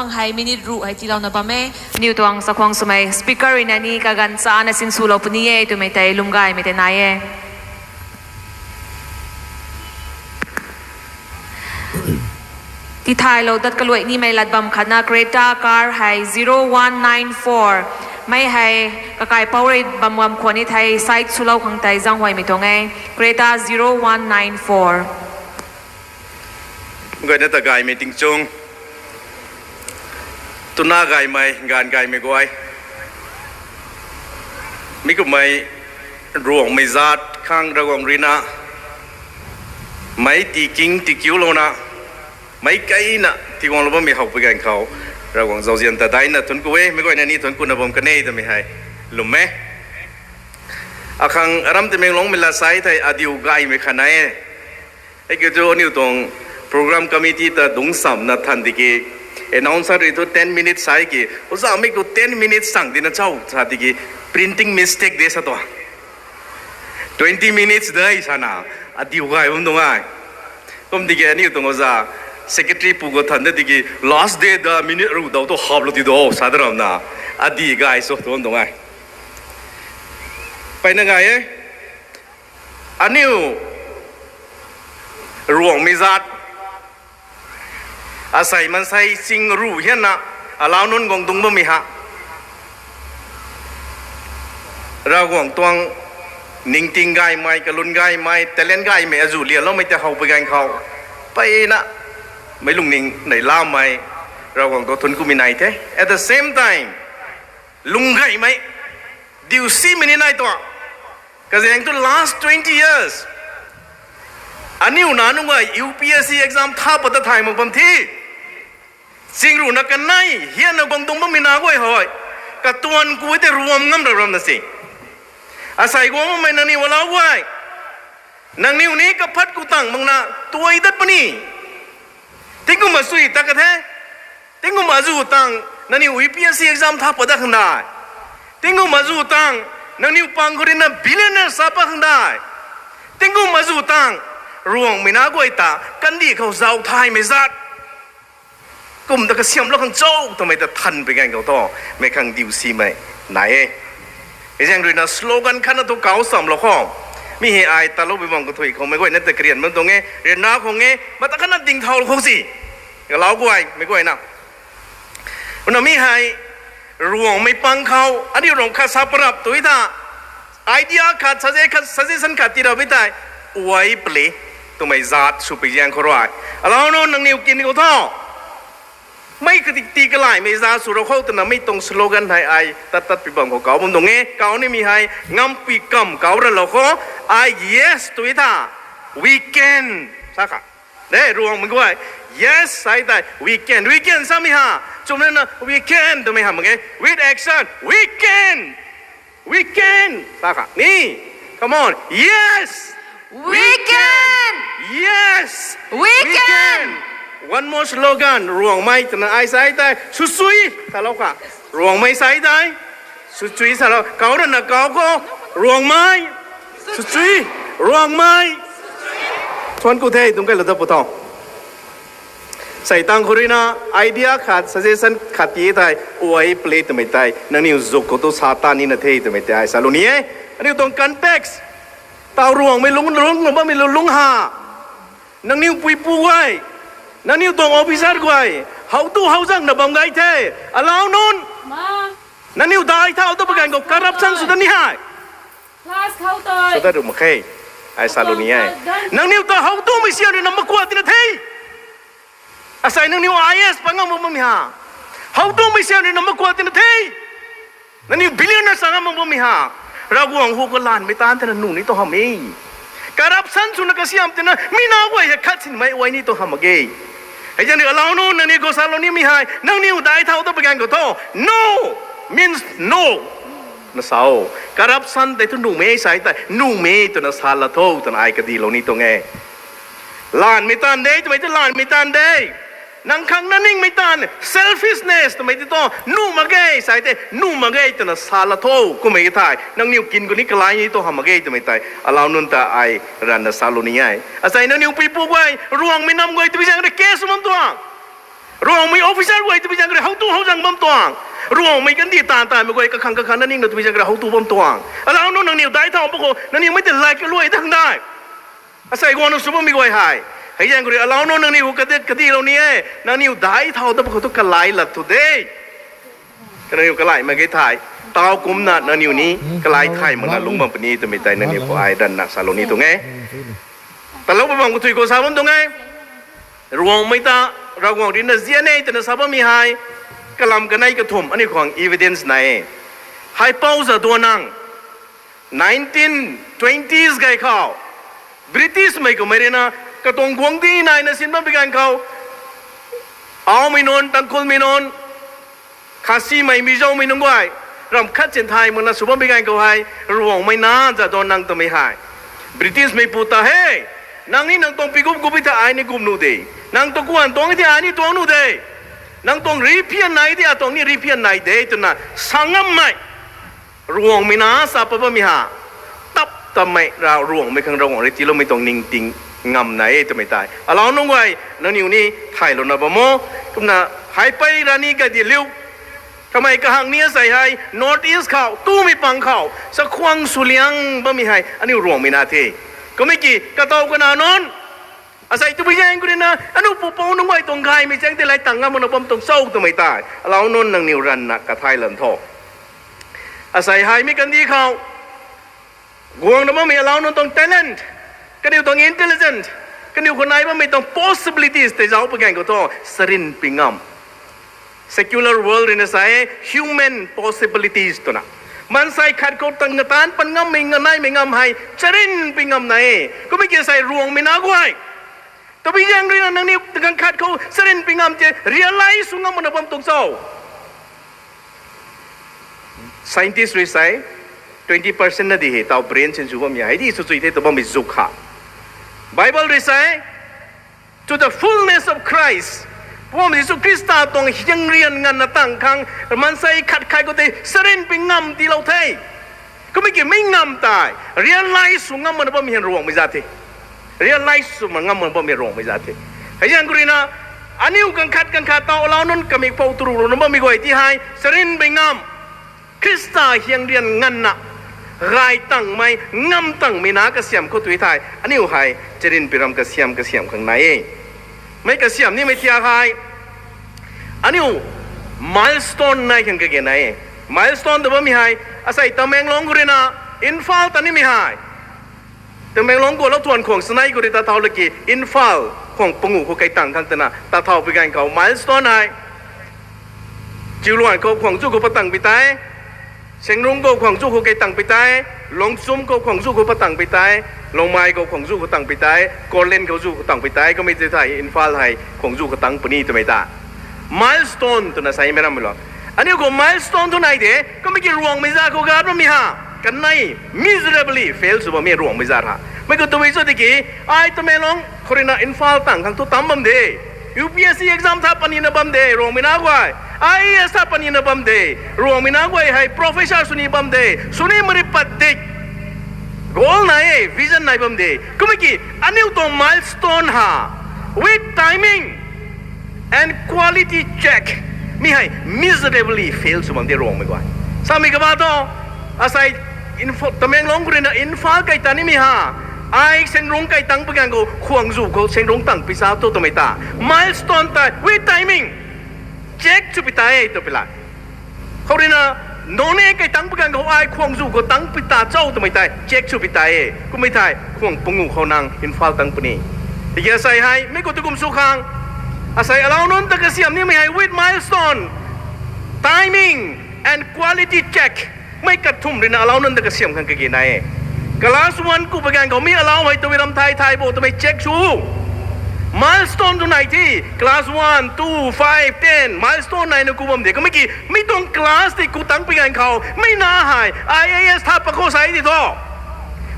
hai minute ru hai ti lau na ba me niu tuang sakwang sumai speaker inani kagan sa na sin sulo puniye tu me tai lungai me te naye ti thai lo dat kaloi ni mai lat bam khana Creta car hai 0194 mai hai kakai power bam wam khoni thai site sulo khang tai jang hoi mi tongai Creta 0194 người ta gai mi ting chung tu na gai mai gan gai mi goi mi ku mai ruộng mai zat khang ra gong rina mai ti king ti kiu lo na mấy cái nè thì còn là mình học với ngành khẩu rồi còn giàu diện ta đấy là thuần quê mấy cái này ni thuần quân là bom cái này thì mình hay lùm mé à khang ram thì mình long mình là sai thầy adiu gai mình khăn này cái cái chỗ nhiều tông program committee ta đúng sắm na thành thì cái announcer itu 10 minutes sai cái ủa sao mình có 10 minutes sang thì nó cháu sao thì cái printing mistake đấy sao to 20 minutes đấy sao nào adiu gai không đúng không không thì cái nhiều tông sao secretary pugo thanda digi last day the minute ru daw to hablo ti do sadaram na adi guy so to ndongai paina ngai aniu ruang mizat asai man sai sing ru hian na alaw nun gong dung ba mi ha ra gong twang ning ting gai mai kalun gai mai talent gai me azu lia lo mai te hau pe gang khau paina mấy lùng ninh nảy lao mày rồi còn có thuần của mình này thế at the same time lùng gậy mấy điều xí mình này tọa cái gì anh tôi last 20 years anh yêu nó đúng rồi UPSC exam tháp ở tại một phần thi xin rủ nó cái này hiện nó còn tung bằng mình nào vậy hỏi cả tuần cuối thì rùm ngâm rồi nó gì à sai quá mà nó nhiều lao vậy nàng nhiều ní cái phát của tặng bằng na tuổi đất bani tiếng của mà suy ta cái thế tiếng của mà dù tăng nó nhiều UPSC exam tháp ở đây không đại tiếng của mà dù tăng nó nhiều bằng cái này billionaire sắp không đại tiếng của mà dù tăng ruộng mình nói quay ta căn đi khẩu giàu thai mới giặt cùng ta cái xiêm nó không trâu tụi mày ta thần với ngành cầu to mày khang điều gì mày này cái dạng rồi là slogan khăn nó tôi cáo sầm là khôngมีเหตุไอตาลุบิมองกุถุยคงไม่ก่อยนั่นแต่เรียนมันตรงนี้เรียนน้าคงงี้มาตั้งขนาดดิ่งเท่าคงสิก็เล่าก่อยไม่ก่อยนะมันมีให้รวงไม่ปังเขาอันนี้รวงขัดสับปรับตัวท่าไอเดียขัดสัจสันขัดที่เราไม่ได้อวยเปลี่ยตัวไม่จัดสุปิยังเขาร้ายเราโน่นนังนิวกินเขาท่อไม่กติกตีกระไรไม่ซาสุรเข้าแต่น่ะไม่ตรงสโลกันไทยไอตัดปีบังของเขาผมตรงนี้เขานี่มีให้งำปีกำเขาเรื่องเราเขาไอ yes ตัวท่า weekend สักค่ะเนี่ยรวมมันก็ว่า yes ใส่ได้ weekend ซ้ำมีฮะจมนั้นนะ weekend ตัวไม่ฮะมึงไง with action weekend สักค่ะนี่ come on yes weekend one more slogan รวงไม่ตนะไอใส่ได้สุยๆถ้าเราค่ะรวงไม่ใส่ได้สุยๆถ้าเราเก่านั่นนะเก่าก็รวงไม่สุยๆรวงไม่ชวนกูเทตรงกันเราจะพูดต่อใส่ตังคนนี้นะไอเดียขาด suggestion ขาดยี่ไทยอวยเปลี่ยนตัวไม่ได้นั่นนี่จุกก็ตัวซาตานี่นะเทตัวไม่ได้สารุนี้อันนี้ตรงกันเท็กซ์ตารวงไม่ลุงหรือว่าไม่ลุงหานั่งนิ้วปุยปุยนั่นนี่ตัวออฟฟิเซอร์กวยเขาตู้เขาจังนะบังไงเท่อลาวนู้นนั่นนี่ได้เท่าตัวประกันกับการรับสั่งสุดนี่ให้สุดท้ายดูมาแค่ไอ้ซาลูนี่ไอ้นั่นนี่ตัวเขาตู้ไม่เสียเลยน้ำมากวาดที่นั่นเท่อาศัยนั่นนี่ว่าISปังงามุมมีฮะเขาตู้ไม่เสียเลยน้ำมากวาดที่นั่นเท่นั่นนี่บิลเลียนสังงามุมมีฮะเราหวังหัวกลานไม่ตานแต่นั่นนู่นนี่ตัวเขาไม่การรับสั่งสุดนักเสียมที่นั่นมีน่าไว้จะคัดสินไม่ไว้นี่ตัวเขาไม่เกยไอ้เจ้านี่เราโน่นนั่นนี่ก็ซาโลนี่มีให้นั่งนิ้วได้เท่าตัวประกันก็โต no means no นะสาวการรับสั่งแต่ทุนหนูไม่ใส่แต่หนูไม่ตัวน่ะซาลาโตตัวน่ะไอ้กระดีเหล่านี้ตัวไงลานไม่ตันเด้ทำไมจะลานไม่ตันเด้นั่งข้างนั่นนิ่งไม่ตัน selfishness ทำไมจะต้องหนูมาเกยใส่แต่หนูมาเกยตัวน่ะซาลาโตก็ไม่ได้นั่งนิ้วกินคนนี้กลายนี่ตัวหามาเกยตัวไม่ได้เราโน่นแต่ไอ้รันน่ะซาโลนี่ไอ้อาศัยนั่งนิ้วปีปุ๊บไว้รวงไม่นำไว้ตัวพิจารณาเกสมันตัว รวงไม่ออฟฟิเชียลไว้ตัวพิจารณาเขาตู้เขาจังบำตวงรวงไม่กันดีตาไม่ไว้กระคังนั่นนิ่งตัวพิจารณาเขาตู้บำตวงแล้วน้องนิวได้เท่าพวกนั่นนิ่งไม่แต่ลายก็รวยทั้งได้อาศัยคนสุภาพมีไว้หายให้ยังกูเรียกแล้วน้องนิวกระดิ่งเราเนี่ยนั่นนิ่งได้เท่าแต่พวกต้องกระไลหลับ today นั่นนิ่งกระไลมาเกี่ยถ่ายตาวกุมน่ะนั่นนิ่งนี้กระไลไทยมันลุงบังปนีตัวไม่ใจนั่นนิ่งพอไอ้ดันนักสารนี้ตรงไงแต่เราไปบังกุตุยโกสาวตรงไงรวงไม่ตาเราหวังดีนะเสียเนยแต่นะสาบมีหายกลำกันในกระถมอันนี้ของ evidence ไหนให้เป้าจะตัวนัง 1920s ไงเขาบริติชไม่ก็ไม่ได้นะกระตงกวงดีนายนะสินบ้าไปกันเขาเอาไม่นอนตั้งคนไม่นอนคาซีไม่มีเจ้าไม่นุ่งไว้รำคัดเจนไทยมันนะสุบ้าไปกันเขาให้รวงไม่น่าจะตัวนังตัวไม่หายบริติชไม่พูดแต่เฮ้นางนี่นางต้องปีกุบไปที่ไอ้นี่กุมนู่นเดนางต้องกวนตรงที่ไอ้นี่ตัวนู่นเดนางต้องรีเพียนไหนที่ตรงนี้รีเพียนไหนเดตัวน่ะสังมไม่รวงไม่น่าสับปะมีหาตับทำไมเรารวงไม่ขังรวงเลยที่เราไม่ต้องนิ่งติงงำไหนตัวไม่ตายเราน้องไว้นั่นอยู่นี่ไทยเรานะบ่โมกุมน่ะหายไปร้านนี้ก็ดีเลี้ยวทำไมกระหังเนี้ยใส่ให้ North East เขาตู้ไม่ปังเขาสักควงสุเลียงบ่มีให้อันนี้รวงไม่น่าเทก็ไม่กี่กระโตกันนอนอาศัยตัวไปแย่งกูเลยนะอันนู้นปูปูนุ่งไว้ตรงใครไม่แจ้งแต่ไรต่างกันมันเอาตรงเศร้าตัวไม่ตายเราโน่นนางนิวรันนักกระไทยหลันทอกอาศัยหายไม่กันดีเขากวงน้ำมันไม่เราโน่นตรง talent ก็เดียวตรง intelligent ก็เดียวคนไหนว่าไม่ต้อง possibilities แต่เราไปแข่งก็ต้องสรินปิงม secular world นี่นะใส่ human possibilities ตัวน่ะมันใส่ขัดเขาตั้งกระตานปันงำไม่เงินไหนไม่งำให้จรินไปงำไหนก็ไม่เกี่ยวใส่รวงไม่น่ากลัวแต่พี่ยังเรียนนั่งนี่ตั้งขัดเขาจรินไปงำจะ realize สุงำมันเอาตรงเจ้า scientist รีไซ 20% นะดีเหตุเอา brain เช่นสุวรรณมีให้ดีสุดๆที่ตัวมันมีจุกขา Bible รีไซ to the fullness of Christพวกมิสุคริสต์ตรงยังเรียนงานตั้งครั้งมันใส่ขัดใครก็ได้เสร็จเป็นงำที่เราเทก็ไม่เกี่ยวไม่งำตาย realize สุงำมันบ่มีเห็นรวงไม่จัดที realize สุมันงำมันบ่มีรวงไม่จัดทีให้ยังกรีนะอันนี้กันขัดต่อเรานั้นก็มีเป้าตรูนั้นบ่มีก๋วยที่ให้เสร็จเป็นงำคริสต์ยังเรียนงานน่ะรายตั้งไม่งำตั้งไม่น่ากระเสียมเขาตัวไทยอันนี้ให้เจริญไปรำกระเสียมข้างในไม่กระเสียมนี่ไม่เที่ยงให้อันนี้milestone ไหนกันกันไหน milestone ตัวมีให้อาศัยตำแหน่งลงกุรินะอินฟัลตอนนี้มีให้ตำแหน่งลงกุเราทวนของสไนกุริตาเท่าเลยกี่อินฟัลของปงูเขาไกตั้งข้างตนะตาเท่าไปกันเขา milestone ไหนจิวล้วนเขาของจู่เขาประตังไปตายเสียงรุ้งเขาของจู่เขาไกตั้งไปตายลงซุ้มเขาของจู่เขาประตังไปตายลงไม้เขาของจู่เขาตั้งไปตายกอเล่นเขาจู่เขาตั้งไปตายก็ไม่ได้ถ่ายอินฟัลให้ของจู่เขาตั้งปนีตัวไม่ได้milestone ตัวนั้นใส่ไม่ได้ไม่หรอกอันนี้ก็ milestone ตัวไหนเด้ก็ไม่กี่รวงไม่จ่าเขาการมันมีฮะกันไหน miserably fail สุดว่าไม่รวงไม่จ่าฮะไม่ก็ตัวไม่สุดที่ไอ้ตัวไม่ลงคนนั้นอินฟัลตั้งข้างตัวตั้มบัมเด UPSC exam ทับปนีนบัมเดรวงไม่น่ากว่า IAS ทับปนีนบัมเดรวงไม่น่ากว่าให้ professor สุนีบัมเดสุนีมริปัดเด็ก goal ไหน vision ไหนบัมเดก็ไม่กี่อันนี้ตัว milestone ฮะ with timing and quality check มีให้ miserably fail สุดมันได้รวงไม่กว่าสามีกับบ้านต่ออาศัยตำแหน่งลงกุเรนอินฟ้าไก่ตานี่มีฮะไอเซนรงไก่ตั้งไปกันกูควงจู่กูเซนรงตั้งพิซซ่าตัวไม่ตา milestone ตา with timing check จุดไปตาตัวไปละเขาเรียนโน่นเองไก่ตั้งไปกันกูไอควงจู่กูตั้งพิตาเจ้าตัวไม่ตา check จุดไปตากูไม่ตายควงปงูเขานั่งอินฟ้าตั้งปนี่ที่จะใส่ให้ไม่กูตะกุมสุขังอาศัยเราโน้นตะกเสียมนี่ไม่ให้ with milestone timing and quality check ไม่กระทุ่มเลยนะเราโน้นตะกเสียมกันกี่ไหนกลาสวันกูไปกันเขามีเราให้ตัววิรัมไทยโบตัวไม่เช็คชู milestone ตัวไหนที่ class 1 2 5 10 milestone ไหนนะกูบอกเด็กก็ไม่ต้อง class ที่กูตั้งไปกันเขาไม่น่าหาย IAS ทับประโคสายที่ท้อ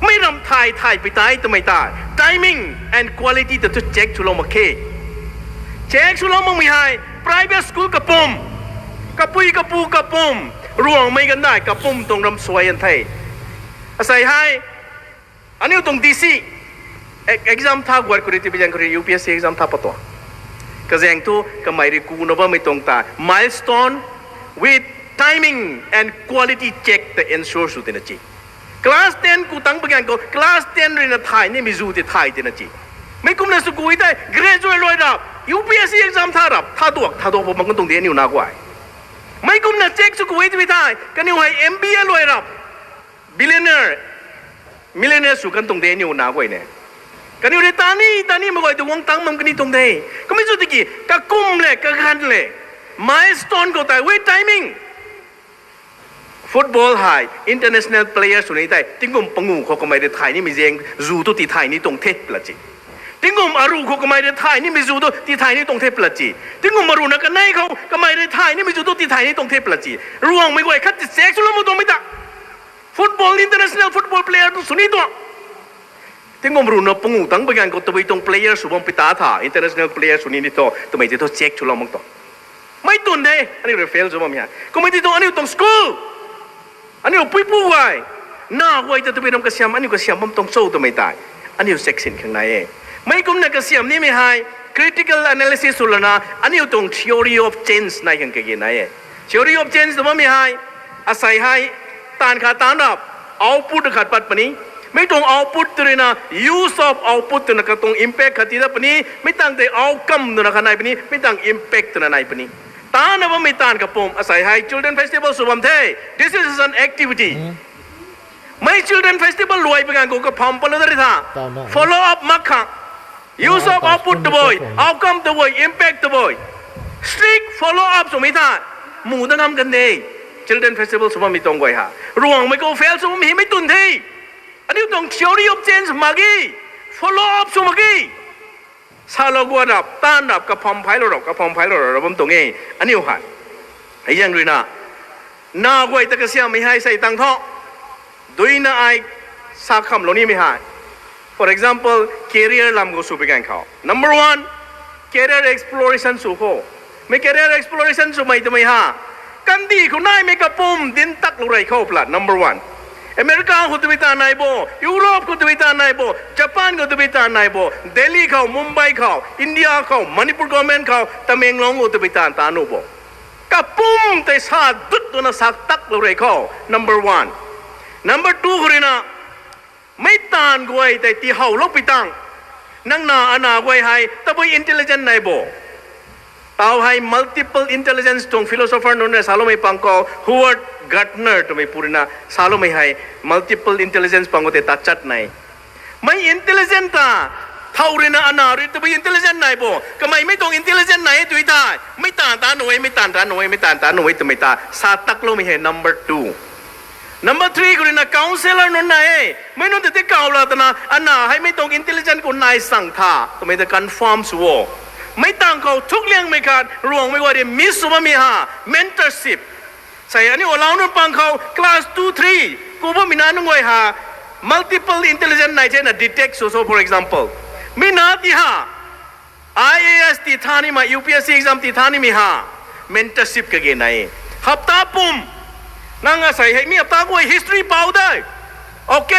ไม่รำไทยไปตายตัวไม่ตาย timing and quality ตัวเช็คชูลงมาเคเช็คชุลมังมีให้ private school กระปุ่มกระปุยกระปูกระปุ่มรวงไม่กันได้กระปุ่มตรงรำสวยอันไทยอาศัยให้อันนี้ตรง DC exam ท่ากวดคุริติไปยังคุริ UPSC exam ท่าปะตัว กระแสงทุก็ไม่ได้กูนะว่าไม่ตรงตา milestone with timing and quality check the ensure สุดนะจีคลาส10กูตั้งประกันก็คลาส10เรียนไทยนี่มีจูที่ไทยนะจีไม่คุ้มนะสุกุยได้ graduate ลอยรับ UPSC exam ท่ารับท่าตัวผมมันก็ตรงเดียนิวนักไว้ไม่คุ้มนะเช็คสุกุยที่ไทยกันนิวให้ MBA ลอยรับ billionaire millionaire สุกันตรงเดียนิวนักไว้เนี่ยกันนิวเรตานี่มาไว้ตัววงตั้งมันกันนี่ตรงเดียก็ไม่สุดที่กี่ก็คุ้มเลยก็ขันเลย milestone ก็แต่ with timing football high international player สุดนี้แต่ทิ้งกลมปังงูเขาก็ไม่ได้ไทยนี่มีเสียงจูตุที่ไทยนี่ตรงเทปละจีทิ้งกลมอารูเขาก็ไม่ได้ไทยนี่มีจูตุที่ไทยนี่ตรงเทปละจีทิ้งกลมอารูนักไนเขาก็ไม่ได้ไทยนี่มีจูตุที่ไทยนี่ตรงเทปละจีรวงไม่ไหวคัดเซ็กซ์แล้วมันตรงไม่ได้ football international football player สุดนี้ตัวทิ้งกลมอารูนักปังงูตั้งไปกันก็ตัวไปตรง player สุบงปิตาท่า international player สุดนี้นี่ตัวไม่ได้ตัวเช็คชุลมังตัวไม่ตุนเด้อันนี้ refail สุบงมีฮะก็ไม่ได้ตัวอันนี้ตรง schoolอันนี้ปุยปุยไว้หน้าไว้แต่ตัวเป็นน้ำกระเสียมอันนี้กระเสียมมันต้องโซ่ตัวไม่ตายอันนี้เซ็กซินข้างในไม่กุมนักกระเสียมนี่ไม่ให้ critical analysis สุดแล้วนะอันนี้ตรง theory of change ในข้างเกี่ยนไหน theory of change ตัวไม่ให้อาศัยให้ตานขาตานรับ output ขัดปัดปนี้ไม่ตรง output ตัวนี้นะ use of output ตัวนั้นก็ตรง impact ขัดที่นั่นปนี้ไม่ตั้งแต่ outcome ตัวนั้นข้างในปนี้ไม่ตั้ง impact ตัวนั้นในปนี้ตานะว่าไม่ตานกับผมอาศัยให้ children festival สุวรรณเท this is an activity ไม่ children festival รวยไปกันกูก็พร้อมไปเลยได้ท่า follow up มักค่ะ use of output the boy outcome the boy impact the boy strict follow up สมัยท่าหมู่ต้องทำกันเอง children festival สุวรรณมีตรงไว้ฮะรวงไม่ก็ fail สุวรรณมีไม่ตุนทีอันนี้ต้อง theory of change มากี้ follow up สุมากี้ซาโลกัวดับต้านดับกับพอมไพโลดับกับพอมไพโลดับผมตรงนี้อันนี้หันไอ้ยังด้วยนะน่าไว้ตะกเสียไม่ให้ใส่ตังท่อด้วยนะไอ้สักคำเหล่านี้ไม่ให้ for example career ลำก็สู้ไปกันเขา number one career exploration สู้เขาไม่ career exploration สู้ไม่ตัวไม่ให้กันดีคุณนายไม่กระปุ่มดินตักลุไรเข้าพลัด number oneอเมริกาเขาตัวไปตาไหนบ่ยุโรปเขาตัวไปตาไหนบ่ญี่ปุ่นเขาตัวไปตาไหนบ่เดลีเขามุมไบเขาอินเดียเขามณิปุรกอร์เมนเขาตะเมงลงเขาตัวไปตาตาโนบ่กับปุ่มแต่ซาดุดตัวน่ะสักตักเลยเขา number one number two คนน่ะไม่ตานกวยแต่ที่เขาลบไปตั้งนั่งหน้าอันหน้ากวยให้ตะไปอินเทลเจนไหนบ่ตาวให้ multiple intelligence ตรง philosopher นั่นเนี่ยซาโลไม่ปังก็ฮัวGartner ตัวไม่พูดนะซาโลไม่ให้ multiple intelligence ปังก็แต่ตัดจัดไหนไม่ intelligent ตาเท่าเรนะอนาริตัวไป intelligent ไหนบ่ก็ไม่ตรง intelligent ไหนตัวอีตาไม่ตาตาหน่วยไม่ตาตาหน่วยไม่ตาตาหน่วยตัวไม่ตาซาตักโลไม่ให้ number two number three ก็เรนะ counselor นั่นไหนไม่นู่นแต่ที่เก่าละตนะอนาให้ไม่ตรง intelligent คนนายสั่งท่าตัวไม่แต่ confirm สัวไม่ต่างเขาทุกเรื่องไม่ขาดรวงไม่ว่าเดี๋ยวมิสมามีหา mentorshipใส่อันนี้ว่าเราโน้นปังเขา class 2 3กูว่ามีนาหนุ่งไว้หา multiple intelligence ไหนเช่น detect so for example มีนาที่หา IAS ที่ท่านี่มา UPSC exam ที่ท่านี่มีหา mentorship ก็เกี่ยไหนหับตาปุ่มนั่งอาศัยให้มีหับตากูให้ history เป่าได้โอเค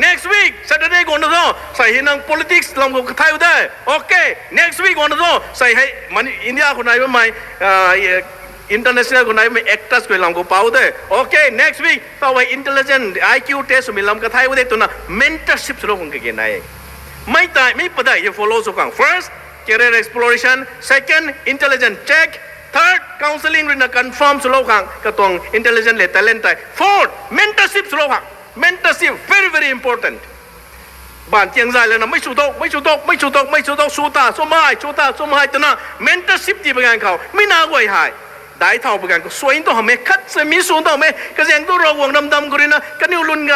next week Saturday ก่อนนะจ๊ะใส่ให้นั่ง politics ลำกับไทยได้โอเค next week ก่อนนะจ๊ะใส่ให้มันอินเดียคนไหนว่าไม่international คนไหนไม่ actors คนลำกับเป่าได้โอเค next week ต่อไป intelligent IQ test มีลำกับไทยว่าได้ตัวน่ะ mentorship สุดของกี่ไหนไม่ได้ไม่ปะได้จะ follow สุดของ first career exploration second intelligent check third counseling เรื่อง confirm สุดของก็ต้อง intelligent และ talent ได้ fourth mentorship สุดของmentorship very very important บ้านเจียงใจเลยนะไม่ชูตกสู้ตาสมัยตัวน่ะ mentorship ที่เป็นการเขาไม่น่าไว้หายได้เท่าเป็นการก็สวยตัวหาไม่คัดจะมีสูงตัวไม่ก็ยังตัวเราหวงดำๆคนนี้นะกันนิวลุนไง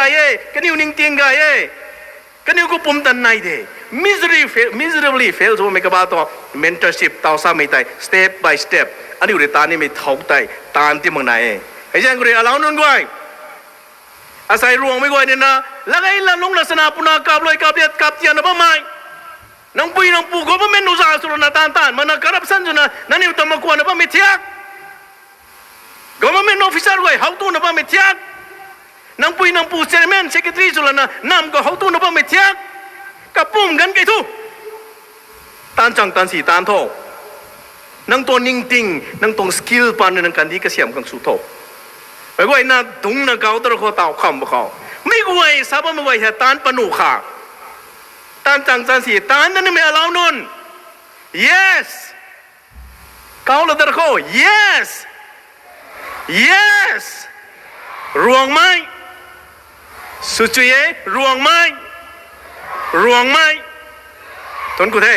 กันนิวนิ่งเตียงไงกันนิวก็ปุ่มตันไหนเด้ miserably fail ตัวไม่กระบาตัว mentorship ต่อสามีใจ step by step อันนี้อุตานี่ไม่เท่าใจตามที่มึงไหนไอ้ยังคนนี้เอานุ่นไว้อาศัยรวงไม่กว่าเนี่ยนะแล้วไอ้ละลงลักษณะปุณากาบเลยกาบเดียดกาบเตียนนะพ่อไม่น้องปุยน้องปูก็ไม่เมนูสาสุรนาตานมันนักการรับสันจุนะนั่นนี่ตัวมากวนนะพ่อไม่เทียกก็ไม่เมนูออฟฟิเซอร์ไว้เขาตู้นะพ่อไม่เทียกน้องปุยน้องปูเซอร์แมนเซคเรตรีสุรนะน้ำก็เขาตู้นะพ่อไม่เทียกกับปุ่มกันไก่ทุตานจังตานสีตานโท นังตัวนิ่งติงนังตรงสกิลปานนังกันที่กระเสียมกังสุโธไปไว้น่าตุงน่าเกาตระโคตาวคำบ่เขาไม่กวยสาบไม่ไหวเหตุตานปนุขาตานจังจันสีตานนั่นไม่เอานน yes เกาละตระโค yes yes รวงไม้สุจุยรวงไม้ทนกูเท